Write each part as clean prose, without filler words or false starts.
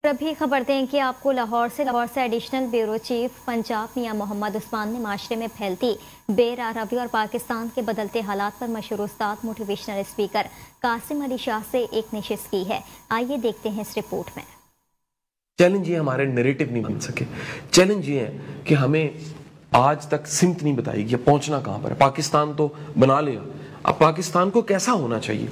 ابھی خبر دیں کہ آپ کو لاہور سے ایڈیشنل بیورو چیف پنجاب میاں محمد عثمان نے معاشرے میں پھیلتی بے راہروی اور پاکستان کے بدلتے حالات پر مشہور استاد موٹیویشنل اسپیکر قاسم علی شاہ سے ایک نشست کی ہے. آئیے دیکھتے ہیں اس رپورٹ میں. چیلنج یہ ہمارے نیریٹو نہیں بن سکے. چیلنج یہ ہے کہ ہمیں آج تک سمت نہیں بتائی کہ پہنچنا کہاں پر ہے. پاکستان تو بنا لیا, اب پاکستان کو کیسا ہونا چاہیے,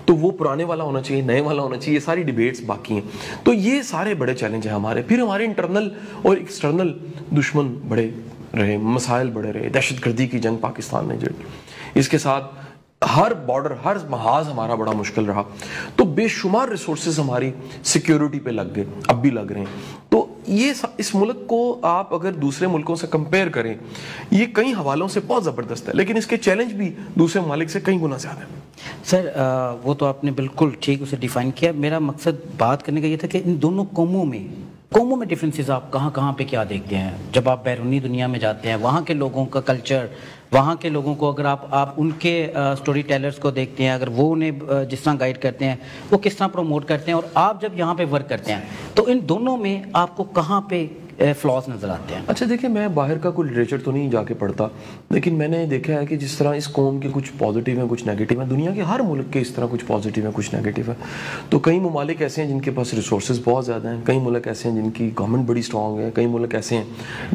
تو وہ پرانے والا ہونا چاہیے, نئے والا ہونا چاہیے, یہ ساری ڈیبیٹس باقی ہیں. تو یہ سارے بڑے چیلنج ہیں ہمارے. پھر ہمارے انٹرنل اور ایکسٹرنل دشمن بڑے رہے, مسائل بڑے رہے, دہشت گردی کی جنگ پاکستان نے جڑی, اس کے ساتھ ہر بارڈر, ہر محاذ ہمارا بڑا مشکل رہا. تو بے شمار ریسورسز ہماری سیکیورٹی پہ لگ گئے, اب بھی لگ رہے ہیں. تو یہ اس ملک کو آپ اگر دوسرے ملکوں سے کمپیئر کریں, یہ کئی حوالوں سے بہت زبردست ہے, لیکن اس کے چیلنج بھی دوسرے ممالک سے کئی گنا زیادہ ہیں. سر وہ تو آپ نے بالکل ٹھیک اسے ڈیفائن کیا. میرا مقصد بات کرنے کا یہ تھا کہ ان دونوں قوموں میں ڈیفرنسز آپ کہاں پہ کیا دیکھتے ہیں جب آپ بیرونی دنیا میں جاتے ہیں. وہاں کے لوگوں کا کلچر, وہاں کے لوگوں کو اگر آپ ان کے سٹوری ٹیلرز کو دیکھتے ہیں, اگر وہ انہیں جس طرح گائیڈ کرتے ہیں, وہ کس طرح پروموٹ کرتے ہیں, اور آپ جب یہاں پہ ورک کرتے ہیں, تو ان دونوں میں آپ کو کہاں پہ فلاز نظر آتے ہیں؟ اچھا دیکھیں, میں باہر کا کوئی لٹریچر تو نہیں جا کے پڑھتا, لیکن میں نے دیکھا ہے کہ جس طرح اس قوم کے کچھ پازیٹیو ہیں, کچھ نیگیٹیو ہیں. دنیا کے ہر ملک کے اس طرح کچھ پازیٹیو ہیں, کچھ نیگیٹیو ہیں. تو کئی ممالک ایسے ہیں جن کے پاس ریسورسز بہت زیادہ ہیں, کئی ملک ایسے ہیں جن کی گورنمنٹ بڑی اسٹرانگ ہے, کئی ملک ایسے ہیں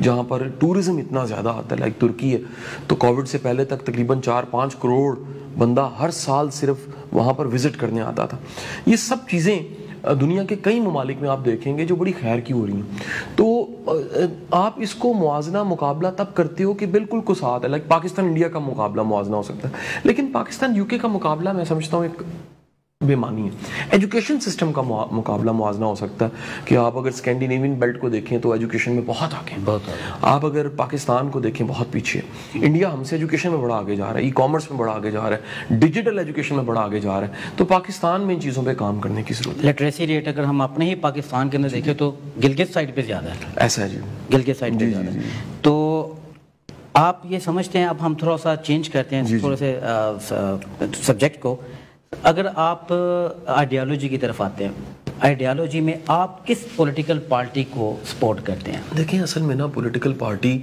جہاں پر ٹورزم اتنا زیادہ آتا ہے. لائک ترکی ہے, تو کووڈ سے پہلے تک تقریباً 4-5 کروڑ بندہ ہر سال صرف وہاں پر وزٹ کرنے آتا تھا. یہ سب چیزیں دنیا کے کئی ممالک میں آپ دیکھیں گے جو بڑی خیر کی ہو رہی ہیں. تو آپ اس کو موازنہ مقابلہ تب کرتے ہو کہ بالکل کچھ ساتھ ہے. لائک پاکستان انڈیا کا مقابلہ موازنہ ہو سکتا ہے, لیکن پاکستان یو کے کا مقابلہ میں سمجھتا ہوں ایک بے معنی ہے. ایجوکیشن سسٹم کا مقابلہ موازنہ ہو سکتا ہے کہ آپ اگر اسکینڈینیوین بیلٹ کو دیکھیں تو ایجوکیشن میں بہت آگے ہیں. آپ اگر پاکستان کو دیکھیں بہت پیچھے ہے. انڈیا ہم سے ایجوکیشن میں بڑا آگے جا رہا ہے, ای کامرس میں بڑا آگے جا رہا ہے, ڈیجیٹل ایجوکیشن میں بڑا آگے جا رہا ہے. تو پاکستان میں ان چیزوں پہ کام کرنے کی ضرورت ہے. لٹریسی ریٹ اگر ہم اپنے ہی پاکستان کے اندر دیکھیں تو گلگت سائڈ پہ زیادہ ہے. ایسا ہے جی, گلگت سائڈ پہ زیادہ ہے. تو آپ یہ سمجھتے ہیں, اب ہم تھوڑا سا چینج کرتے ہیں تھوڑے سے سبجیکٹ کو. اگر آپ آئیڈیالوجی کی طرف آتے ہیں, آئیڈیالوجی میں آپ کس پولیٹیکل پارٹی کو سپورٹ کرتے ہیں؟ دیکھیں اصل میں نا پولیٹیکل پارٹی,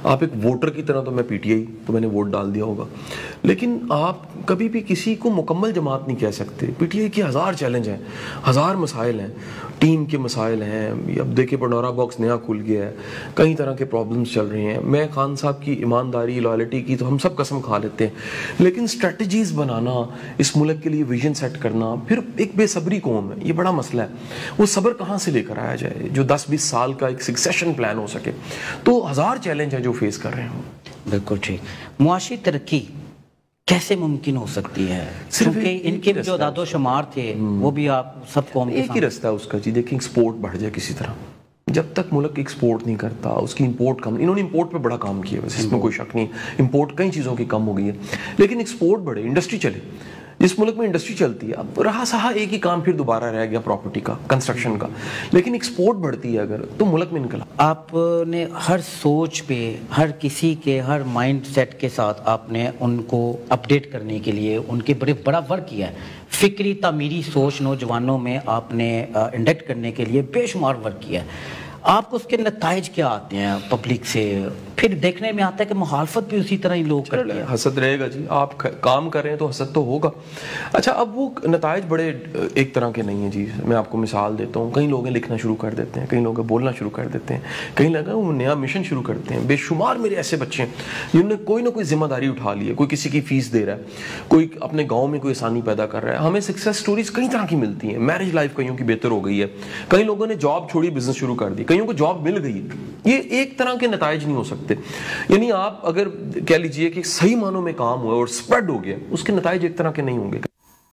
آپ ایک ووٹر کی طرح, تو میں پی ٹی آئی, تو میں نے ووٹ ڈال دیا ہوگا, لیکن آپ کبھی بھی کسی کو مکمل جماعت نہیں کہہ سکتے. پی ٹی آئی کے ہزار چیلنج ہیں, ہزار مسائل ہیں, ٹیم کے مسائل ہیں. اب دیکھیں پنڈورا باکس نیا کھل گیا ہے, کئی طرح کے پرابلمس چل رہے ہیں. میں خان صاحب کی ایمانداری, لائلٹی کی تو ہم سب قسم کھا لیتے ہیں, لیکن اسٹریٹجیز بنانا, اس ملک کے لیے ویژن سیٹ کرنا, پھر ایک بے صبری قوم ہے, یہ بڑا مسئلہ ہے. وہ صبر کہاں سے لے کر آیا جائے جو 10-20 سال کا ایک سکسیشن پلان ہو سکے. تو ہزار چیلنج ہیں جو فیس کر رہے ہیں. بالکل ٹھیک. معاشی ترقی کیسے ممکن ہو سکتی ہے؟ صرف ان کے جو اعداد و شمار تھے وہ بھی آپ سب قوم ایک ہی رستہ ہے اس کا جی. دیکھیں ایکسپورٹ بڑھ جائے کسی طرح. جب تک ملک ایکسپورٹ نہیں کرتا, اس کی امپورٹ کم, انہوں نے امپورٹ پہ بڑا کام کیا, بس اس میں کوئی شک نہیں. امپورٹ کئی چیزوں کی کم ہو گئی ہے, لیکن ایکسپورٹ بڑھے, انڈسٹری چلے. جس ملک میں انڈسٹری چلتی ہے, اب رہا سہا ایک ہی کام پھر دوبارہ رہ گیا پراپرٹی کا, کنسٹرکشن کا, لیکن ایکسپورٹ بڑھتی ہے اگر, تو ملک میں انقلاب. آپ نے ہر سوچ پہ, ہر کسی کے ہر مائنڈ سیٹ کے ساتھ آپ نے ان کو اپڈیٹ کرنے کے لیے ان کے بڑا ورک کیا ہے. فکری تعمیری سوچ نوجوانوں میں آپ نے انڈکٹ کرنے کے لیے بے شمار ورک کیا ہے. آپ کو اس کے نتائج کیا آتے ہیں پبلک سے؟ پھر دیکھنے میں آتا ہے کہ مخالفت بھی اسی طرح ہی لوگ کرتے ہیں. حسد رہے گا جی, آپ کام کر رہے ہیں تو حسد تو ہوگا. اچھا اب وہ نتائج بڑے ایک طرح کے نہیں ہیں جی. میں آپ کو مثال دیتا ہوں. کئی لوگ لکھنا شروع کر دیتے ہیں, کئی لوگ بولنا شروع کر دیتے ہیں, کئی لوگ وہ نیا مشن شروع کرتے ہیں. بے شمار میرے ایسے بچے ہیں جنہوں نے کوئی نہ کوئی ذمہ داری اٹھا لی ہے. کوئی کسی کی فیس دے رہا ہے, کوئی اپنے گاؤں میں کوئی آسانی پیدا کر رہا ہے. ہمیں سکسیس سٹوریز کئی طرح کی ملتی ہیں. میرج لائف کئیوں کی بہتر ہو گئی ہے, کئی لوگوں نے جاب چھوڑی, بزنس شروع کر دی, کئیوں کو جاب مل گئی. یہ ایک طرح کے نتائج نہیں ہو سکتے. یعنی آپ اگر کہہ لیجئے کہ صحیح معنوں میں کام ہوا اور سپریڈ ہو گیا, اس کے نتائج ایک طرح کے نہیں ہوں گے.